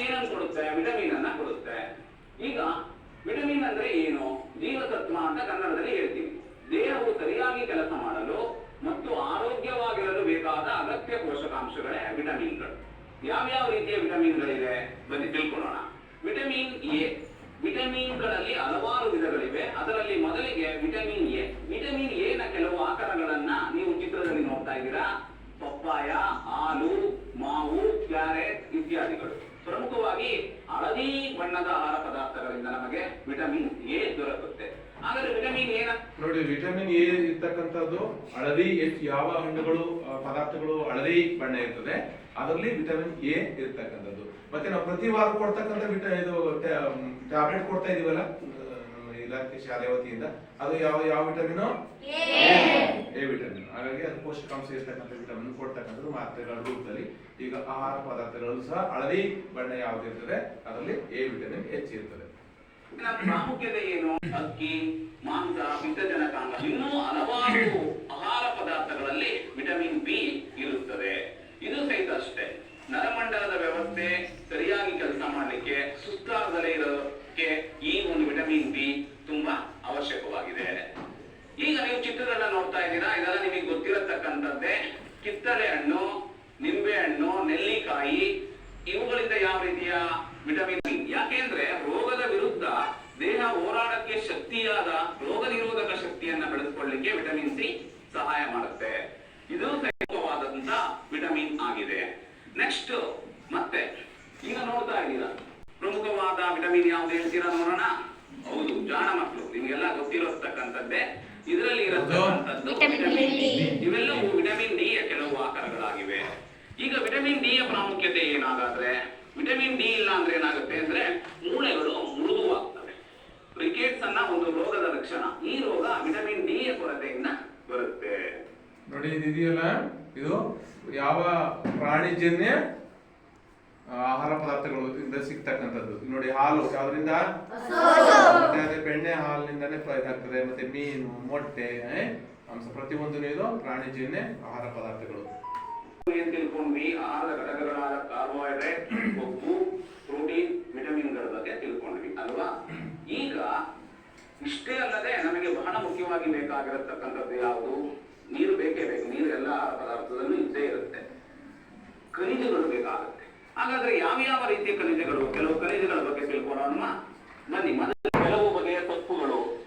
ಅದೇನನ್ನು ಕೊಡುತ್ತೆ? ವಿಟಮಿನ್ ಅನ್ನ ಕೊಡುತ್ತೆ. ಈಗ ವಿಟಮಿನ್ ಅಂದ್ರೆ ಏನು? ಜೀವಸತ್ವ ಅಂತ ಕನ್ನಡದಲ್ಲಿ ಹೇಳ್ತೀವಿ. ದೇಹವು ಸರಿಯಾಗಿ ಕೆಲಸ ಮಾಡಲು ಮತ್ತು ಆರೋಗ್ಯವಾಗಿರಲು ಬೇಕಾದ ಅಗತ್ಯ ಪೋಷಕಾಂಶಗಳೇ ವಿಟಮಿನ್ಗಳು. ಯಾವ್ಯಾವ ರೀತಿಯ ವಿಟಮಿನ್ಗಳಿವೆ ಬನ್ನಿ ತಿಳ್ಕೊಳ್ಳೋಣ. Vitamin A. ವಿಟಮಿನ್ಗಳಲ್ಲಿ ಹಲವಾರು ವಿಧಗಳಿವೆ. ಅದರಲ್ಲಿ ಮೊದಲಿಗೆ ವಿಟಮಿನ್ ಎ. ವಿಟಮಿನ್ ಎ ನ ಕೆಲವು ಆಕಾರಗಳನ್ನ ನೀವು ಚಿತ್ರದಲ್ಲಿ ನೋಡ್ತಾ ಇದ್ದೀರಾ. ಪಪ್ಪಾಯ, ಹಾಲು, ಮಾವು, ಕ್ಯಾರೆಟ್ ಇತ್ಯಾದಿಗಳು. ಪ್ರಮುಖವಾಗಿ ಹಳದಿ ಬಣ್ಣದ ಆಹಾರ ಪದಾರ್ಥಗಳಿಂದ ನಮಗೆ ವಿಟಮಿನ್ ಎ ದೊರಕುತ್ತೆ. ಹಾಗಾದ್ರೆ ವಿಟಮಿನ್ ಎ ನೋಡಿ, ವಿಟಮಿನ್ ಎ ಇರ್ತಕ್ಕಂಥದ್ದು ಹಳದಿ, ಯಾವ ಹಣ್ಣುಗಳು ಪದಾರ್ಥಗಳು ಹಳದಿ ಬಣ್ಣ ಇರ್ತದೆ ಅದರಲ್ಲಿ ವಿಟಮಿನ್ ಎ ಇರ್ತಕ್ಕಂಥದ್ದು. ಮತ್ತೆ ನಾವು ಪ್ರತಿ ವಾರ ಕೊಡ್ತಕ್ಕಂಥ ಇದು ಟ್ಯಾಬ್ಲೆಟ್ ಕೊಡ್ತಾ ಇದೀವಲ್ಲ ಇಲಾಖೆ ಶಾಲೆ ವತಿಯಿಂದ, ಅದು ಯಾವ ವಿಟಮಿನ್? A vitamin. ಹಾಗಾಗಿ ಅದು ಪೋಷಕಾಂಶ ಇರ್ತಕ್ಕಂಥ ವಿಟಮಿನ್ ಕೊಡ್ತಕ್ಕಂಥದ್ದು ಮಾತ್ರೆಗಳ ರೂಪದಲ್ಲಿ. ಈಗ ಆಹಾರ ಪದಾರ್ಥಗಳು ಸಹ ಹಳದಿ ಬಣ್ಣ ಯಾವ್ದಿರ್ತದೆ ಅದರಲ್ಲಿ ಎ ವಿಟಮಿನ್ ಹೆಚ್ಚಿರ್ತದೆ. ಪ್ರಾಮುಖ್ಯತೆ ಏನು? ಅಕ್ಕಿ, ಮಾಂಸ, ಪಿತ್ತಜನಕಾಂಗ, ಇನ್ನೂ ಹಲವಾರು ಆಹಾರ ಪದಾರ್ಥಗಳಲ್ಲಿ ವಿಟಮಿನ್ ಬಿ ಇರುತ್ತದೆ. ಇದು ಸಹಿತ ಅಷ್ಟೇ ನರಮಂಡಲದ ವ್ಯವಸ್ಥೆ ಸರಿಯಾಗಿ ಕೆಲಸ ಮಾಡಲಿಕ್ಕೆ, ಸುಸ್ತಾಗದೇ ಇರೋಕ್ಕೆ ಈ ಒಂದು ವಿಟಮಿನ್ ಬಿ ತುಂಬಾ ಅವಶ್ಯಕವಾಗಿದೆ. ಈಗ ನೀವು ಚಿತ್ರಗಳನ್ನ ನೋಡ್ತಾ ಇದ್ದೀರಾ. ಇದೆಲ್ಲ ನಿಮಗೆ ಗೊತ್ತಿರತಕ್ಕಂಥದ್ದೇ. ಕಿತ್ತಳೆ ಹಣ್ಣು, ನಿಂಬೆ ಹಣ್ಣು, ನೆಲ್ಲಿಕಾಯಿ, ಇವುಗಳಿಂದ ಯಾವ ರೀತಿಯ ವಿಟಮಿನ್ ಬಿ? ಯಾಕೆಂದ್ರೆ ರೋಗದ ವಿರುದ್ಧ ದೇಹ ಹೋರಾಡಕ್ಕೆ ಶಕ್ತಿಯಾದ ರೋಗ ನಿರೋಧಕ ಶಕ್ತಿಯನ್ನ ಬೆಳೆಸಿಕೊಳ್ಳಲಿಕ್ಕೆ ವಿಟಮಿನ್ ಸಿ ಸಹಾಯ ಮಾಡುತ್ತೆ. ಇದು ಸೈನಿಕವಾದಂತ ವಿಟಮಿನ್ ಆಗಿದೆ. ನೆಕ್ಸ್ಟ್ ಮತ್ತೆ ಈಗ ನೋಡ್ತಾ ಇದ್ದೀರಾ, ಪ್ರಮುಖವಾದ ವಿಟಮಿನ್ ಯಾವ್ದು ಹೇಳ್ತೀರಾ ನೋಡೋಣ. ಹೌದು, ಜಾಣ ಮಕ್ಕಳು, ನಿಮ್ಗೆಲ್ಲ ಗೊತ್ತಿರತಕ್ಕಂಥದ್ದೇ. ಇದರಲ್ಲಿ ಇರತಕ್ಕಂಥದ್ದು ವಿಟಮಿನ್ ಡಿ. ಇವೆಲ್ಲವೂ ವಿಟಮಿನ್ ಡಿ ಯ ಕೆಲವು ಆಕಾರಗಳಾಗಿವೆ. ಈಗ ವಿಟಮಿನ್ ಡಿ ಯ ಪ್ರಾಮುಖ್ಯತೆ ಏನಾಗಾದ್ರೆ, ವಿಟಮಿನ್ ಡಿ ಇಲ್ಲ ಅಂದ್ರೆ ಏನಾಗುತ್ತೆ ಅಂದ್ರೆ ಮೂಳೆಗಳು ಮೃದುವಾಗ್ತವೆ. ರಿಕೆಟ್ಸ್ ಅನ್ನ ಒಂದು ರೋಗದ ಲಕ್ಷಣ. ಈ ರೋಗ ವಿಟಮಿನ್ ಡಿ ಯ ಕೊರತೆಯಿಂದ ಬರುತ್ತೆ. ನೋಡಿ, ಇದೆಯಲ್ಲ, ಇದು ಯಾವ ಪ್ರಾಣಿಜನ್ಯ ಆಹಾರ ಪದಾರ್ಥಗಳು ಇಂದ ಸಿಗ್ತಕ್ಕಂಥದ್ದು. ನೋಡಿ, ಹಾಲು ಯಾವ್ದ್ರಿಂದ? ಅದೇ ಬೆಣ್ಣೆ ಹಾಲಿನಿಂದಾನೇ ಆಗ್ತದೆ. ಮತ್ತೆ ಮೀನು, ಮೊಟ್ಟೆ, ಮಾಂಸ, ಪ್ರತಿಯೊಂದು ಇದು ಪ್ರಾಣಿಜನ್ಯ ಆಹಾರ ಪದಾರ್ಥಗಳು. ತಿಳ್ಕೊಂಡ್ವಿ. ಆಹಾರದ ಘಟಕಗಳಾದ ಕಾರ್ಬೋಹೈಡ್ರೇಟ್, ಕೊಬ್ಬು, ಪ್ರೋಟೀನ್, ವಿಟಮಿನ್ಗಳ ಬಗ್ಗೆ ತಿಳ್ಕೊಂಡ್ವಿ ಅಲ್ವಾ? ಈಗ ಇಷ್ಟೇ ಅಲ್ಲದೆ ನಮಗೆ ಬಹಳ ಮುಖ್ಯವಾಗಿ ಬೇಕಾಗಿರತಕ್ಕಂಥದ್ದು ಯಾವುದು? ನೀರು ಬೇಕೇ ಬೇಕು. ನೀರು ಎಲ್ಲ ಆಹಾರ ಪದಾರ್ಥದಲ್ಲೂ ಇದ್ದೇ ಇರುತ್ತೆ. ಖನಿಜಗಳು ಬೇಕಾಗುತ್ತೆ. ಹಾಗಾದ್ರೆ ಯಾವ ರೀತಿಯ ಖನಿಜಗಳು? ಕೆಲವು ಖನಿಜಗಳ ಬಗ್ಗೆ ತಿಳ್ಕೊಳ್ಳೋಣ ಬನ್ನಿ.